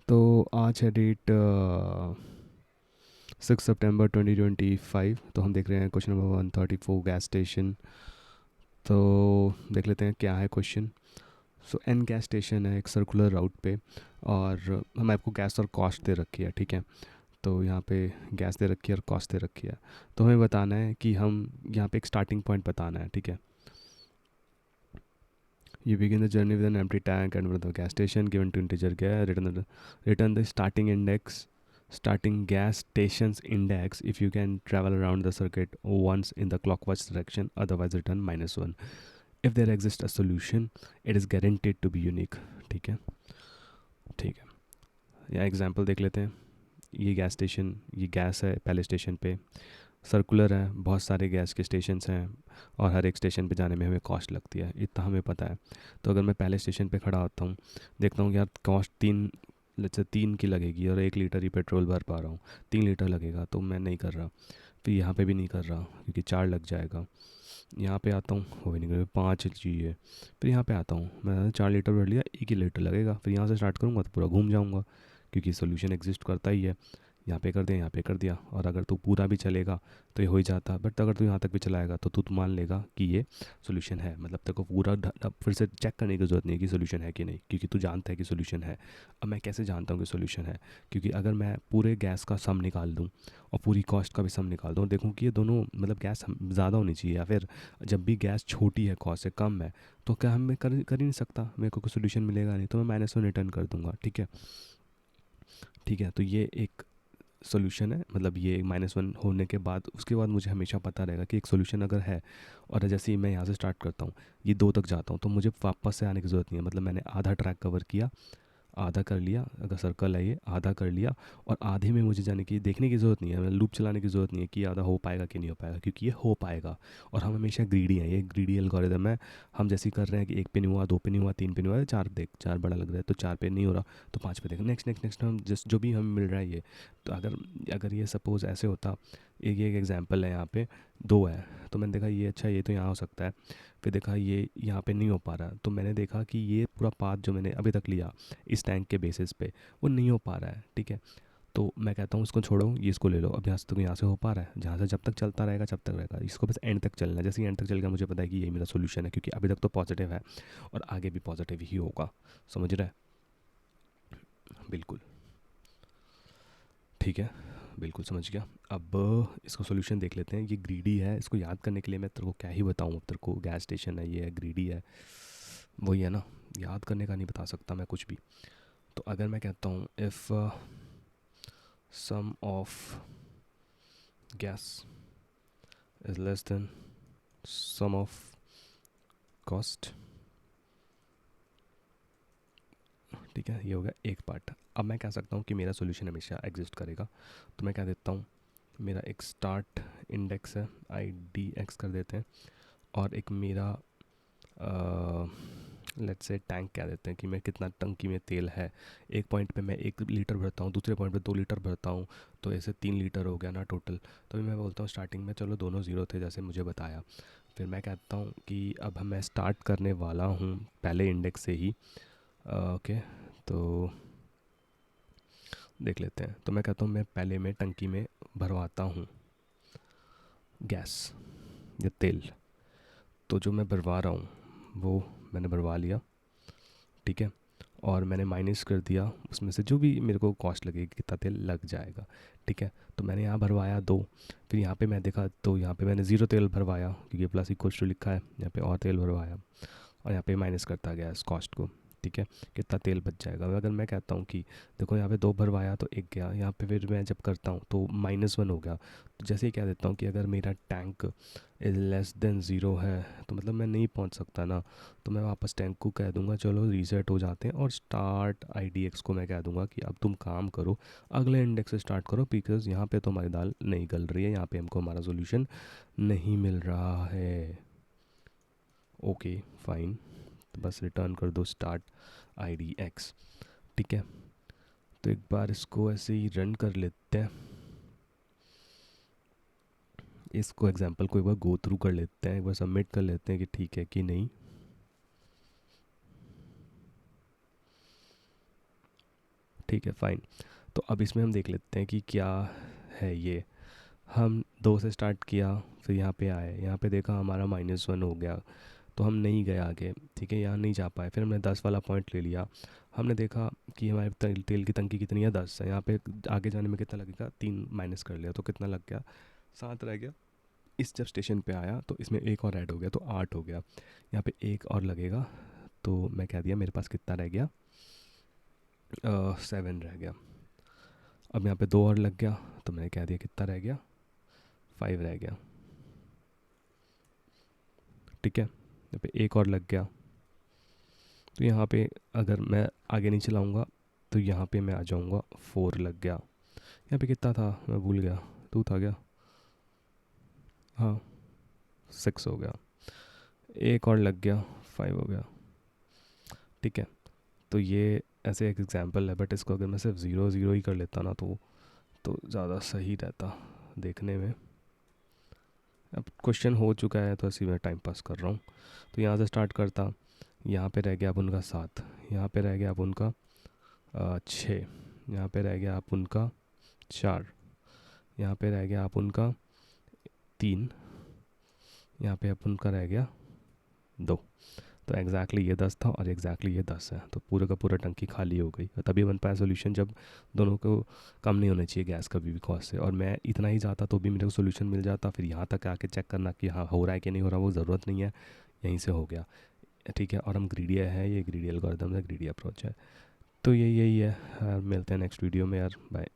तो आज है डेट 6 सितंबर 2025। तो हम देख रहे हैं क्वेश्चन नंबर 134 गैस स्टेशन। तो देख लेते हैं क्या है क्वेश्चन। सो एन गैस स्टेशन है एक सर्कुलर राउट पे, और हम आपको गैस और कॉस्ट दे रखी है, ठीक है। तो यहाँ पे गैस दे रखी है और कॉस्ट दे रखी है। तो हमें बताना है कि हम यहाँ पे एक स्टार्टिंग पॉइंट बताना है, ठीक है। You begin the journey with an empty tank and with the gas station given to integer gas. Return the starting gas station's index if you can travel around the circuit once in the clockwise direction. Otherwise, return -1. If there exists a solution, it is guaranteed to be unique. ठीक है, ठीक है। या example देख लेते हैं। ये gas station, ये गैस है पहले स्टेशन पे, सर्कुलर है, बहुत सारे गैस के स्टेशंस हैं, और हर एक स्टेशन पे जाने में हमें कॉस्ट लगती है, इतना हमें पता है। तो अगर मैं पहले स्टेशन पे खड़ा होता हूँ, देखता हूँ कि यार कॉस्ट 3 की लगेगी और 1 लीटर ही पेट्रोल भर पा रहा हूँ, 3 लीटर लगेगा, तो मैं नहीं कर रहा। फिर यहाँ पे भी नहीं कर रहा क्योंकि 4 लग जाएगा। यहाँ पे आता हूँ, वो भी नहीं कर, 5 चाहिए। फिर यहाँ पे आता हूँ, मैं 4 लीटर भर लिया, 1 ही लीटर लगेगा। फिर यहाँ से स्टार्ट करूँगा तो पूरा घूम जाऊँगा, क्योंकि सोल्यूशन एग्जिस्ट करता ही है। यहाँ पे कर दिया, यहाँ पे कर दिया, और अगर तू पूरा भी चलेगा तो ये हो ही जाता। बट अगर तू यहाँ तक भी चलाएगा तो तू मान लेगा कि ये सोल्यूशन है, मतलब तेरे को पूरा अब फिर से चेक करने की ज़रूरत नहीं है कि सोल्यूशन है कि नहीं, क्योंकि तू जानता है कि सोल्यूशन है। अब मैं कैसे जानता हूँ कि सोल्यूशन है? क्योंकि अगर मैं पूरे गैस का सम निकाल दूँ और पूरी कॉस्ट का भी सम निकाल दूँ और देखूँ कि ये दोनों मतलब गैस ज़्यादा होनी चाहिए, या फिर जब भी गैस छोटी है कॉस्ट से कम है, तो क्या हम मैं कर ही नहीं सकता, मेरे को कोई सोल्यूशन मिलेगा नहीं, तो मैं -1 रिटर्न कर दूंगा, ठीक है। ठीक है, तो ये एक सोल्यूशन है, मतलब ये -1 होने के बाद उसके बाद मुझे हमेशा पता रहेगा कि एक सोल्यूशन अगर है। और जैसे ही मैं यहाँ से स्टार्ट करता हूँ, ये 2 तक जाता हूँ, तो मुझे वापस से आने की ज़रूरत नहीं है। मतलब मैंने आधा ट्रैक कवर किया, आधा कर लिया, अगर सर्कल है ये आधा कर लिया, और आधे में मुझे जाने की देखने की ज़रूरत नहीं है, लूप चलाने की ज़रूरत नहीं है कि आधा हो पाएगा कि नहीं हो पाएगा, क्योंकि ये हो पाएगा। और हम हमेशा ग्रीडी हैं, ये ग्रीडी एल्गोरिदम है। हम जैसे ही कर रहे हैं कि 1 पे नहीं हुआ, 2 पे नहीं हुआ, 3 पे नहीं हुआ, 4 देख, 4 बड़ा लग रहा है तो 4 पे नहीं हो रहा, तो 5 पे देख, नेक्स्ट नेक्स्ट नेक्स्ट, हम जस्ट जो भी हमें मिल रहा है ये। तो अगर अगर ये सपोज़ ऐसे होता, एक एग्जांपल है, यहाँ पे 2 है, तो मैंने देखा ये अच्छा, ये तो यहाँ हो सकता है। फिर देखा ये यहाँ पे नहीं हो पा रहा, तो मैंने देखा कि ये पूरा पाथ जो मैंने अभी तक लिया इस टैंक के बेसिस पे, वो नहीं हो पा रहा है, ठीक है। तो मैं कहता हूँ इसको छोड़ो, ये इसको ले लो। अब यहाँ से तो यहाँ से हो पा रहा है, जहाँ से जब तक चलता रहेगा जब तक रहेगा, इसको बस एंड तक चलना है। जैसे ही एंड तक चलेगा मुझे पता है कि यही मेरा सोल्यूशन है, क्योंकि अभी तक तो पॉजिटिव है और आगे भी पॉजिटिव ही होगा। समझ रहा है? बिल्कुल, ठीक है, बिल्कुल समझ गया। अब इसको सोल्यूशन देख लेते हैं। ये ग्रीडी है, इसको याद करने के लिए मैं तेरे को क्या ही बताऊँ। अब तेरे को गैस स्टेशन है, ये है, ग्रीडी है, वही है ना, याद करने का नहीं बता सकता मैं कुछ भी। तो अगर मैं कहता हूँ if sum of gas is less than sum of cost, ठीक है, ये हो गया एक पार्ट। अब मैं कह सकता हूँ कि मेरा सोल्यूशन हमेशा एग्जिस्ट करेगा, तो मैं कह देता हूँ मेरा एक स्टार्ट इंडेक्स है, IDX कर देते हैं, और एक मेरा लेट्स से टैंक कह देते हैं कि मैं कितना टंकी में तेल है। एक पॉइंट पे मैं 1 लीटर भरता हूँ, दूसरे पॉइंट पे 2 लीटर भरता हूँ, तो ऐसे 3 लीटर हो गया ना टोटल। तो मैं बोलता हूँ स्टार्टिंग में चलो दोनों ज़ीरो थे जैसे मुझे बताया। फिर मैं कहता हूँ कि अब मैं स्टार्ट करने वाला हूँ पहले इंडेक्स से ही। ओके, तो देख लेते हैं। तो मैं कहता हूँ मैं पहले में टंकी में भरवाता हूँ गैस या तेल। तो जो मैं भरवा रहा हूँ वो मैंने भरवा लिया, ठीक है, और मैंने माइनस कर दिया उसमें से जो भी मेरे को कॉस्ट लगेगी, कितना तेल लग जाएगा, ठीक है। तो मैंने यहाँ भरवाया 2, फिर यहाँ पे मैं देखा तो यहाँ पे मैंने ज़ीरो तेल भरवाया, क्योंकि प्लस इक्वल्स टू लिखा है, यहाँ पे और तेल भरवाया, और यहाँ पे माइनस करता गया इस कॉस्ट को, ठीक है, कितना तेल बच जाएगा। अगर मैं कहता हूँ कि देखो यहाँ पे 2 भरवाया तो 1 गया, यहाँ पे फिर मैं जब करता हूँ तो -1 हो गया। तो जैसे ही कह देता हूँ कि अगर मेरा tank is less than zero है, तो मतलब मैं नहीं पहुँच सकता ना, तो मैं वापस टैंक को कह दूँगा चलो रीसेट हो जाते हैं, और स्टार्ट IDX को मैं कह दूँगा कि अब तुम काम करो, अगले इंडेक्स से स्टार्ट करो, बिकॉज़ यहाँ पे तो हमारी दाल नहीं गल रही है, यहाँ पे हमको हमारा सोल्यूशन नहीं मिल रहा है। ओके फाइन, तो बस रिटर्न कर दो स्टार्ट IDX, ठीक है। तो एक बार इसको ऐसे ही रन कर लेते हैं, इसको एग्जांपल को एक बार गो थ्रू कर लेते हैं, एक बार सबमिट कर लेते हैं कि ठीक है कि नहीं। ठीक है फाइन। तो अब इसमें हम देख लेते हैं कि क्या है ये। हम 2 से स्टार्ट किया, फिर यहाँ पे आए, यहाँ पे देखा हमारा -1 हो गया, तो हम नहीं गए आगे, ठीक है, यहाँ नहीं जा पाए। फिर हमने 10 वाला पॉइंट ले लिया, हमने देखा कि हमारे तेल की टंकी कितनी है, 10 है। यहाँ पे आगे जाने में कितना लगेगा, 3 माइनस कर लिया तो कितना लग गया, 7 रह गया। इस जब स्टेशन पे आया तो इसमें एक और ऐड हो गया तो 8 हो गया। यहाँ पे एक और लगेगा, तो मैं कह दिया मेरे पास कितना रह गया, 7 रह गया। अब यहाँ पे 2 और लग गया, तो मैंने कह दिया कितना रह गया, 5 रह गया, ठीक है। यहाँ पे एक और लग गया, तो यहाँ पे अगर मैं आगे नहीं चलाऊँगा तो यहाँ पे मैं आ जाऊँगा, 4 लग गया। यहाँ पे कितना था मैं भूल गया, 2 था क्या, हाँ 6 हो गया। एक और लग गया, 5 हो गया, ठीक है। तो ये ऐसे एक एग्जांपल है, बट इसको अगर मैं सिर्फ 0 0 ही कर लेता ना तो ज़्यादा सही रहता देखने में। अब क्वेश्चन हो चुका है तो इसी में टाइम पास कर रहा हूँ। तो यहाँ से स्टार्ट करता, यहाँ पे रह गया अब उनका 7, यहाँ पे रह गया अब उनका 6, यहाँ पे रह गया अब उनका 4, यहाँ पे रह गया अब उनका 3, यहाँ पे अब उनका रह गया 2। तो एग्जैक्टली ये 10 था और एग्जैक्टली ये 10 है, तो पूरा का पूरा टंकी खाली हो गई। तभी बन पाया सोल्यूशन, जब दोनों को कम नहीं होना चाहिए गैस कभी भी कॉस्ट से। और मैं इतना ही जाता तो भी मेरे को सोल्यूशन मिल जाता, फिर यहाँ तक आके चेक करना कि हाँ हो रहा है कि नहीं हो रहा वो ज़रूरत नहीं है, यहीं से हो गया, ठीक है। और हम ग्रीडी है, ये ग्रीडी एल्गोरिथम है, ग्रीडी अप्रोच है। तो यही है, मिलते हैं नेक्स्ट वीडियो में यार, बाय।